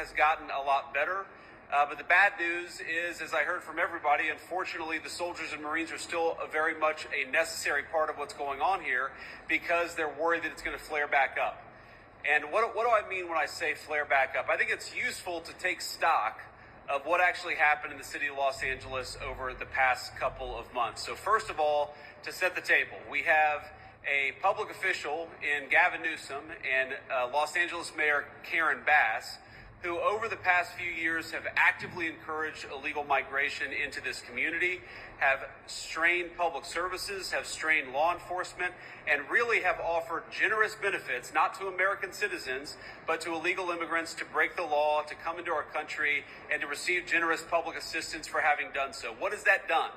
has gotten a lot better. But the bad news is, as I heard from everybody, unfortunately, the soldiers and Marines are still very much a necessary part of what's going on here because they're worried that it's going to flare back up. And what do I mean when I say flare back up? I think it's useful to take stock of what actually happened in the city of Los Angeles over the past couple of months. So first of all, to set the table, we have a public official in Gavin and Los Angeles Mayor Karen Bass, who over the past few years have actively encouraged illegal migration into this community, have strained public services, have strained law enforcement, and really have offered generous benefits, not to American citizens, but to illegal immigrants to break the law, to come into our country, and to receive generous public assistance for having done so. What has that done?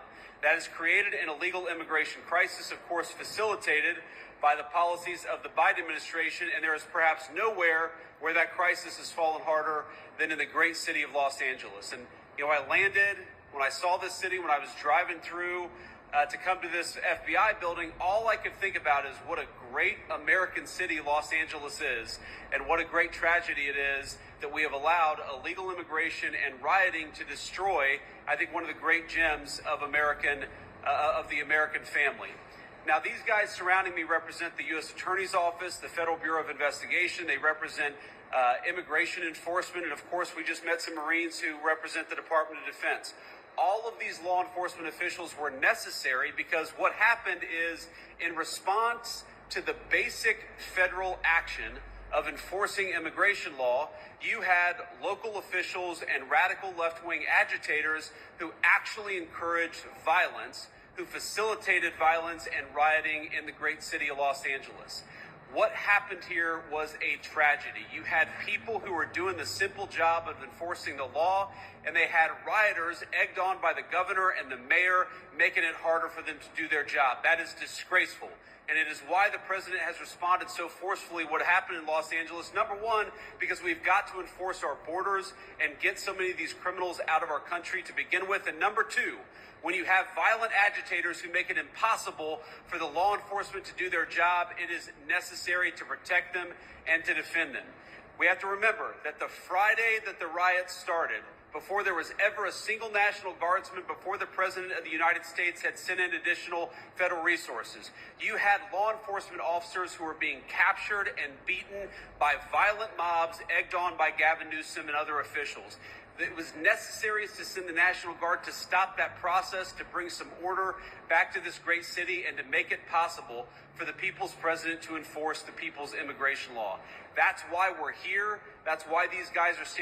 That has created an illegal immigration crisis, of course, facilitated by the policies of the Biden administration, and there is perhaps nowhere where that crisis has fallen harder than in the great city of Los Angeles. And, I landed, when I saw this city, when I was driving through to come to this FBI building, all I could think about is what a great American city Los Angeles is, and what a great tragedy it is that we have allowed illegal immigration and rioting to destroy, I think, one of the great gems of the American family. Now, these guys surrounding me represent the U.S. Attorney's Office, the Federal Bureau of Investigation. They represent immigration enforcement. And, of course, we just met some Marines who represent the Department of Defense. All of these law enforcement officials were necessary because what happened is, in response to the basic federal action of enforcing immigration law, you had local officials and radical left-wing agitators who actually encouraged violence, who facilitated violence and rioting in the great city of Los Angeles. What happened here was a tragedy. You had people who were doing the simple job of enforcing the law, and they had rioters egged on by the governor and the mayor, making it harder for them to do their job. That is disgraceful. And it is why the president has responded so forcefully what happened in Los Angeles. Number one, because we've got to enforce our borders and get so many of these criminals out of our country to begin with. And number two, when you have violent agitators who make it impossible for the law enforcement to do their job, it is necessary to protect them and to defend them. We have to remember that the Friday that the riots started, before there was ever a single National Guardsman, before the President of the United States had sent in additional federal resources, you had law enforcement officers who were being captured and beaten by violent mobs egged on by Gavin and other officials. It was necessary to send the National Guard to stop that process, to bring some order back to this great city, and to make it possible for the people's president to enforce the people's immigration law. That's why we're here. That's why these guys are standing